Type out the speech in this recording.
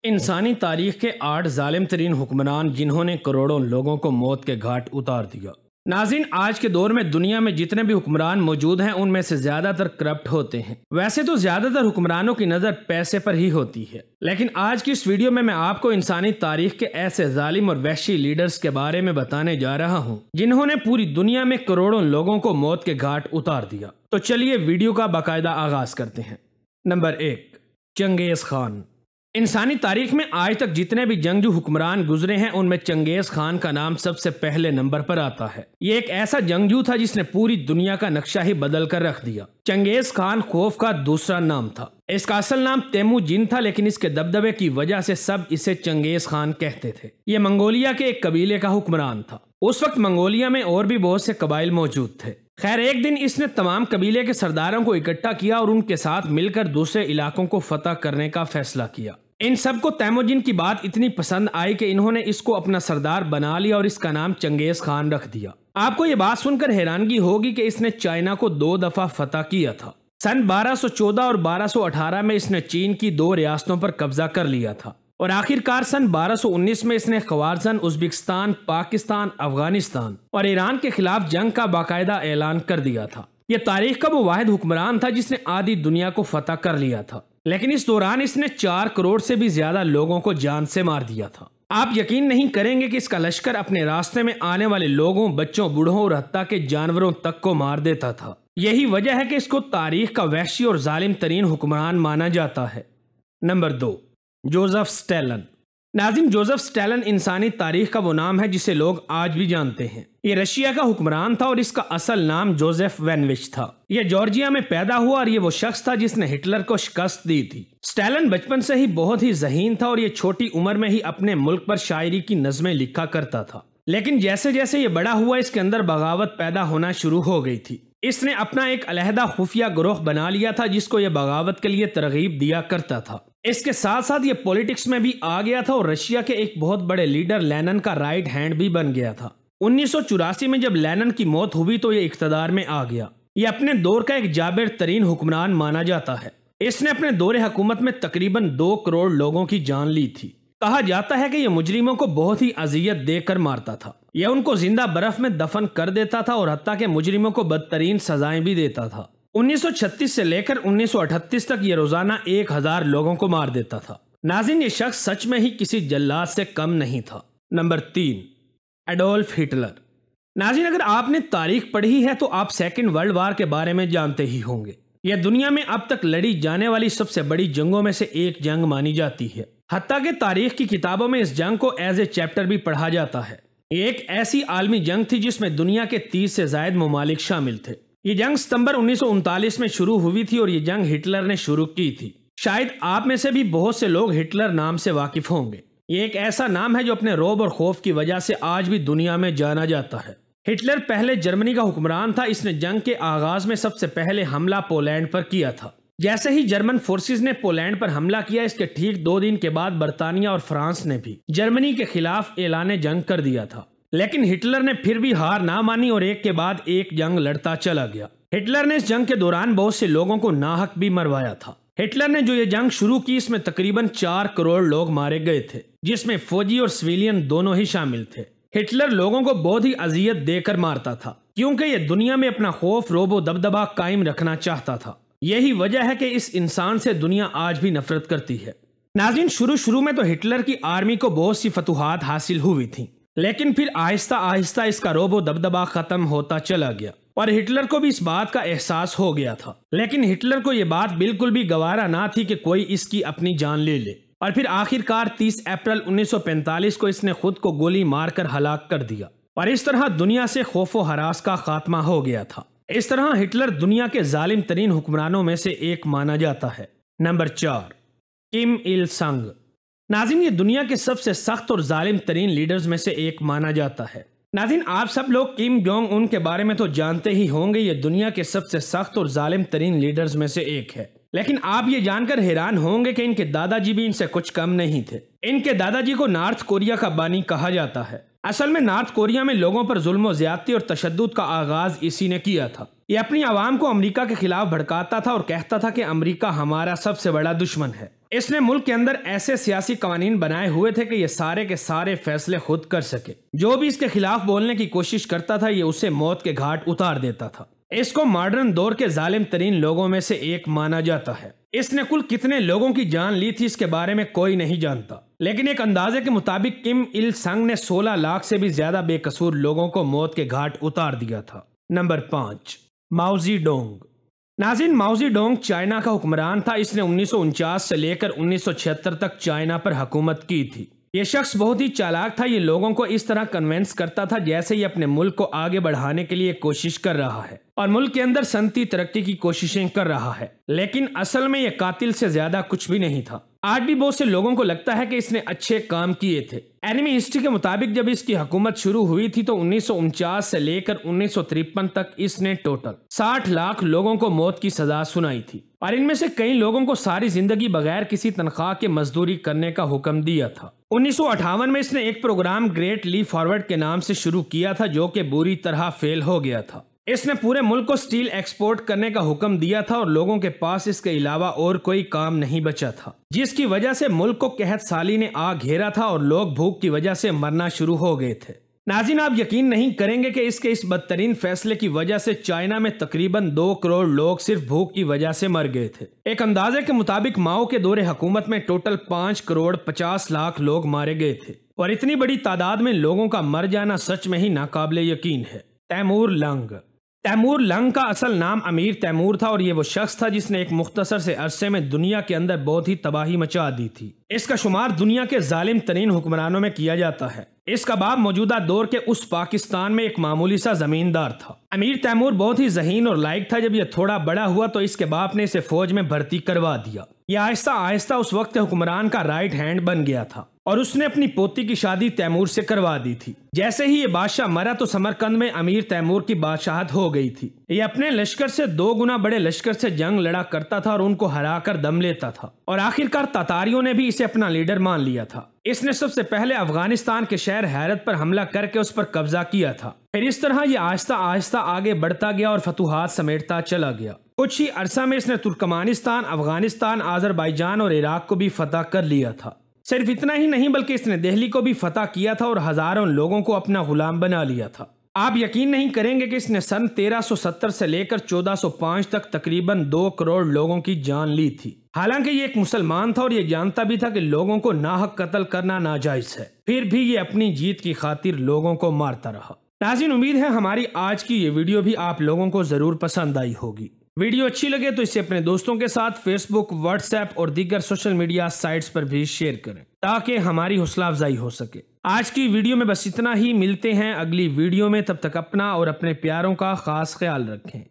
انسانی تاریخ کے 8 ظالم ترین حکمران جنہوں نے کروڑوں لوگوں کو موت کے گھاٹ اتار دیا۔ ناظرین، آج کے دور میں دنیا میں جتنے بھی حکمران موجود ہیں ان میں سے زیادہ تر کرپٹ ہوتے ہیں۔ ویسے تو زیادہ تر حکمرانوں کی نظر پیسے پر ہی ہوتی ہے، لیکن آج کی اس ویڈیو میں آپ کو انسانی تاریخ کے ایسے ظالم اور وحشی لیڈرز کے بارے میں بتانے جا رہا ہوں جنہوں نے پوری دنیا میں کروڑوں لوگوں کو موت کے گھاٹ اتار دیا۔ تو چلیے ویڈیو کا باقاعدہ آغاز کرتے ہیں۔ نمبر 1، چنگیز خان۔ انسانی تاریخ میں آج تک جتنے بھی جنگجو حکمران گزرے ہیں ان میں چنگیز خان کا نام سب سے پہلے نمبر پر آتا ہے۔ یہ ایک ایسا جنگجو تھا جس نے پوری دنیا کا نقشہ ہی بدل کر رکھ دیا۔ چنگیز خان خوف کا دوسرا نام تھا۔ اس کا اصل نام تیموجن تھا، لیکن اس کے دبدبے کی وجہ سے سب اسے چنگیز خان کہتے تھے۔ یہ منگولیا کے ایک قبیلے کا حکمران تھا۔ اس وقت منگولیا میں اور بھی بہت سے قبائل موجود تھے۔ خیر، ایک دن اس نے تمام قبیلے کے سرداروں کو اکٹھا کیا اور ان کے ساتھ مل کر دوسرے علاقوں کو فتح کرنے کا فیصلہ کیا۔ ان سب کو تیموجن کی بات اتنی پسند آئی کہ انہوں نے اس کو اپنا سردار بنا لیا اور اس کا نام چنگیز خان رکھ دیا۔ آپ کو یہ بات سن کر حیرانگی ہوگی کہ اس نے چائنا کو 2 دفعہ فتح کیا تھا۔ سن 1214 اور 1218 میں اس نے چین کی 2 ریاستوں پر قبضہ کر لیا تھا اور آخر کار سن 1219 میں اس نے خوارزم، ازبکستان، پاکستان، افغانستان اور ایران کے خلاف جنگ کا باقاعدہ اعلان کر دیا تھا۔ یہ تاریخ کا وہ واحد حکمران تھا جس نے آدھی دنیا کو فتح کر لیا تھا، لیکن اس دوران اس نے 4 کروڑ سے بھی زیادہ لوگوں کو جان سے مار دیا تھا۔ آپ یقین نہیں کریں گے کہ اس کا لشکر اپنے راستے میں آنے والے لوگوں، بچوں، بوڑھوں اور حتیٰ کہ جانوروں تک کو مار دیتا تھا۔ یہی وجہ ہے کہ اس کو تاریخ کا وحشی اور ظالم ترین حکمران مانا جاتا ہے۔ Number 2، Joseph Stalin. ناظرین، جوزف اسٹالن انسانی تاریخ کا وہ نام ہے جسے لوگ آج بھی جانتے ہیں۔ یہ رشیا کا حکمران تھا اور اس کا اصل نام جوزف وینوچ تھا۔ یہ جارجیا میں پیدا ہوا اور یہ وہ شخص تھا جس نے ہٹلر کو شکست دی تھی۔ اسٹالن بچپن سے ہی بہت ہی ذہین تھا اور یہ چھوٹی عمر میں ہی اپنے ملک پر شاعری کی نظمیں لکھا کرتا تھا، لیکن جیسے جیسے یہ بڑا ہوا اس کے اندر بغاوت پیدا ہونا شروع ہو گئی تھی۔ اس نے اپنا ایک علیحدہ خفیہ گروہ بنا لیا تھا جس کو یہ بغاوت کے لیے ترغیب دیا کرتا تھا۔ اس کے ساتھ ساتھ یہ پولیٹکس میں بھی آ گیا تھا اور رشیا کے ایک بہت بڑے لیڈر لینن کا رائٹ ہینڈ بھی بن گیا تھا۔ 1984 میں جب لینن کی موت ہوئی تو یہ اقتدار میں آ گیا۔ یہ اپنے دور کا ایک جابر ترین حکمران مانا جاتا ہے۔ اس نے اپنے دور حکومت میں تقریباً 2 کروڑ لوگوں کی جان لی تھی۔ کہا جاتا ہے کہ یہ مجرموں کو بہت ہی اذیت دے کر مارتا تھا۔ یہ ان کو زندہ برف میں دفن کر دیتا تھا اور حتیٰ کہ مجرموں کو بدترین سزائیں بھی دیتا تھا۔ 1936 سے لے کر 1938 تک یہ روزانہ 1000 لوگوں کو مار دیتا تھا۔ ناظرین، یہ شخص سچ میں ہی کسی جلاد سے کم نہیں تھا۔ Number 3، Adolf Hitler. ناظرین، اگر آپ نے تاریخ پڑھی ہے تو آپ سیکنڈ ورلڈ وار کے بارے میں جانتے ہی ہوں گے۔ یہ دنیا میں اب تک لڑی جانے والی سب سے بڑی جنگوں میں سے ایک جنگ مانی جاتی ہے۔ حتیٰ کہ تاریخ کی کتابوں میں اس جنگ کو ایز اے چیپٹر بھی پڑھا جاتا ہے۔ یہ ایک ایسی عالمی جنگ تھی جس میں دنیا کے 30 سے زائد ممالک شامل تھے۔ یہ جنگ ستمبر 1939 میں شروع ہوئی تھی اور یہ جنگ ہٹلر نے شروع کی تھی۔ شاید آپ میں سے بھی بہت سے لوگ ہٹلر نام سے واقف ہوں گے۔ یہ ایک ایسا نام ہے جو اپنے رعب اور خوف کی وجہ سے آج بھی دنیا میں جانا جاتا ہے۔ ہٹلر پہلے جرمنی کا حکمران تھا۔ اس نے جنگ کے آغاز میں سب سے پہلے حملہ پولینڈ پر کیا تھا۔ جیسے ہی جرمن فورسز نے پولینڈ پر حملہ کیا، اس کے ٹھیک 2 دن کے بعد برطانیہ اور فرانس نے بھی جرمنی کے خلاف اعلان جنگ کر دیا تھا، لیکن ہٹلر نے پھر بھی ہار نہ مانی اور ایک کے بعد ایک جنگ لڑتا چلا گیا۔ ہٹلر نے اس جنگ کے دوران بہت سے لوگوں کو ناحق بھی مروایا تھا۔ ہٹلر نے جو یہ جنگ شروع کی اس میں تقریباً 4 کروڑ لوگ مارے گئے تھے، جس میں فوجی اور سویلین دونوں ہی شامل تھے۔ ہٹلر لوگوں کو بہت ہی اذیت دے کر مارتا تھا کیونکہ یہ دنیا میں اپنا خوف، رعب و دبدبہ قائم رکھنا چاہتا تھا۔ یہی وجہ ہے کہ اس انسان سے دنیا آج بھی نفرت کرتی ہے۔ ناظرین، شروع میں تو ہٹلر کی آرمی کو بہت سی فتوحات حاصل ہوئی تھیں، لیکن پھر آہستہ آہستہ اس کا رعب و دبدبہ ختم ہوتا چلا گیا اور ہٹلر کو بھی اس بات کا احساس ہو گیا تھا۔ لیکن ہٹلر کو یہ بات بالکل بھی گوارا نہ تھی کہ کوئی اس کی اپنی جان لے لے، اور پھر آخر کار 30 اپریل 1945 کو اس نے خود کو گولی مار کر ہلاک کر دیا اور اس طرح دنیا سے خوف و ہراس کا خاتمہ ہو گیا تھا۔ اس طرح ہٹلر دنیا کے ظالم ترین حکمرانوں میں سے ایک مانا جاتا ہے۔ نمبر 4، کم il سنگ۔ ناظرین، یہ دنیا کے سب سے سخت اور ظالم ترین لیڈرز میں سے ایک مانا جاتا ہے۔ ناظرین، آپ سب لوگ کم جونگ ان کے بارے میں تو جانتے ہی ہوں گے۔ یہ دنیا کے سب سے سخت اور ظالم ترین لیڈرز میں سے ایک ہے، لیکن آپ یہ جان کر حیران ہوں گے کہ ان کے دادا جی بھی ان سے کچھ کم نہیں تھے۔ ان کے دادا جی کو نارتھ کوریا کا بانی کہا جاتا ہے۔ اصل میں نارتھ کوریا میں لوگوں پر ظلم و زیادتی اور تشدد کا آغاز اسی نے کیا تھا۔ یہ اپنی عوام کو امریکہ کے خلاف بھڑکاتا تھا اور کہتا تھا کہ امریکہ ہمارا سب سے بڑا دشمن ہے اس نے ملک کے اندر ایسے سیاسی قوانین بنائے ہوئے تھے کہ یہ سارے کے سارے فیصلے خود کر سکے۔ جو بھی اس کے خلاف بولنے کی کوشش کرتا تھا یہ اسے موت کے گھاٹ اتار دیتا تھا۔ اس کو ماڈرن دور کے ظالم ترین لوگوں میں سے ایک مانا جاتا ہے۔ اس نے کل کتنے لوگوں کی جان لی تھی اس کے بارے میں کوئی نہیں جانتا، لیکن ایک اندازے کے مطابق کم il سنگ نے 16 لاکھ سے بھی زیادہ بے قصور لوگوں کو موت کے گھاٹ اتار دیا تھا۔ نمبر 5، ماؤ زی ڈونگ۔ ناظرین، ماؤ زی ڈونگ چائنا کا حکمران تھا۔ اس نے 1949 سے لے کر 1976 تک چائنا پر حکومت کی تھی۔ یہ شخص بہت ہی چالاک تھا۔ یہ لوگوں کو اس طرح کنونس کرتا تھا جیسے یہ اپنے ملک کو آگے بڑھانے کے لیے کوشش کر رہا ہے اور ملک کے اندر صنعتی ترقی کی کوششیں کر رہا ہے، لیکن اصل میں یہ قاتل سے زیادہ کچھ بھی نہیں تھا۔ آج بھی بہت سے لوگوں کو لگتا ہے کہ اس نے اچھے کام کیے تھے۔ اینمی ہسٹری کے مطابق جب اس کی حکومت شروع ہوئی تھی تو 1949 سے لے کر 1953 تک اس نے ٹوٹل 60 لاکھ لوگوں کو موت کی سزا سنائی تھی، اور ان میں سے کئی لوگوں کو ساری زندگی بغیر کسی تنخواہ کے مزدوری کرنے کا حکم دیا تھا۔ 1958 میں اس نے ایک پروگرام گریٹ لیپ فارورڈ کے نام سے شروع کیا تھا جو کہ بری طرح فیل ہو گیا تھا۔ اس نے پورے ملک کو سٹیل ایکسپورٹ کرنے کا حکم دیا تھا اور لوگوں کے پاس اس کے علاوہ اور کوئی کام نہیں بچا تھا، جس کی وجہ سے ملک کو قحط سالی نے آ گھیرا تھا اور لوگ بھوک کی وجہ سے مرنا شروع ہو گئے تھے۔ ناظرین، آپ یقین نہیں کریں گے کہ اس کے اس بدترین فیصلے کی وجہ سے چائنا میں تقریباً 2 کروڑ لوگ صرف بھوک کی وجہ سے مر گئے تھے۔ ایک اندازے کے مطابق ماؤ کے دور حکومت میں ٹوٹل 5 کروڑ 50 لاکھ لوگ مارے گئے تھے، اور اتنی بڑی تعداد میں لوگوں کا مر جانا سچ میں ہی ناقابل یقین ہے۔ تیمور لنگ۔ تیمور لنگ کا اصل نام امیر تیمور تھا، اور یہ وہ شخص تھا جس نے ایک مختصر سے عرصے میں دنیا کے اندر بہت ہی تباہی مچا دی تھی۔ اس کا شمار دنیا کے ظالم ترین حکمرانوں میں کیا جاتا ہے۔ اس کا باپ موجودہ دور کے اس پاکستان میں ایک معمولی سا زمیندار تھا۔ امیر تیمور بہت ہی ذہین اور لائق تھا۔ جب یہ تھوڑا بڑا ہوا تو اس کے باپ نے اسے فوج میں بھرتی کروا دیا۔ یہ آہستہ آہستہ اس وقت حکمران کا رائٹ ہینڈ بن گیا تھا، اور اس نے اپنی پوتی کی شادی تیمور سے کروا دی تھی۔ جیسے ہی یہ بادشاہ مرا تو سمرقند میں امیر تیمور کی بادشاہت ہو گئی تھی۔ یہ اپنے لشکر سے 2 گنا بڑے لشکر سے جنگ لڑا کرتا تھا اور ان کو ہرا کر دم لیتا تھا، اور آخرکار تاتاریوں نے بھی اسے اپنا لیڈر مان لیا تھا۔ اس نے سب سے پہلے افغانستان کے شہر ہیرت پر حملہ کر کے اس پر قبضہ کیا تھا۔ پھر اس طرح یہ آہستہ آہستہ آگے بڑھتا گیا اور فتوحات سمیٹتا چلا گیا۔ کچھ ہی عرصہ میں اس نے ترکمانستان، افغانستان، آذربائیجان اور عراق کو بھی فتح کر لیا تھا۔ صرف اتنا ہی نہیں بلکہ اس نے دہلی کو بھی فتح کیا تھا اور ہزاروں لوگوں کو اپنا غلام بنا لیا تھا۔ آپ یقین نہیں کریں گے کہ اس نے سن 1370 سے لے کر 1405 تک تقریباً 2 کروڑ لوگوں کی جان لی تھی۔ حالانکہ یہ ایک مسلمان تھا اور یہ جانتا بھی تھا کہ لوگوں کو ناحق قتل کرنا ناجائز ہے، پھر بھی یہ اپنی جیت کی خاطر لوگوں کو مارتا رہا۔ ناظرین، امید ہے ہماری آج کی یہ ویڈیو بھی آپ لوگوں کو ضرور پسند آئی ہوگی۔ ویڈیو اچھی لگے تو اسے اپنے دوستوں کے ساتھ فیس بک، واٹس ایپ اور دیگر سوشل میڈیا سائٹس پر بھی شیئر کریں تاکہ ہماری حوصلہ افزائی ہو سکے۔ آج کی ویڈیو میں بس اتنا ہی، ملتے ہیں اگلی ویڈیو میں، تب تک اپنا اور اپنے پیاروں کا خاص خیال رکھیں۔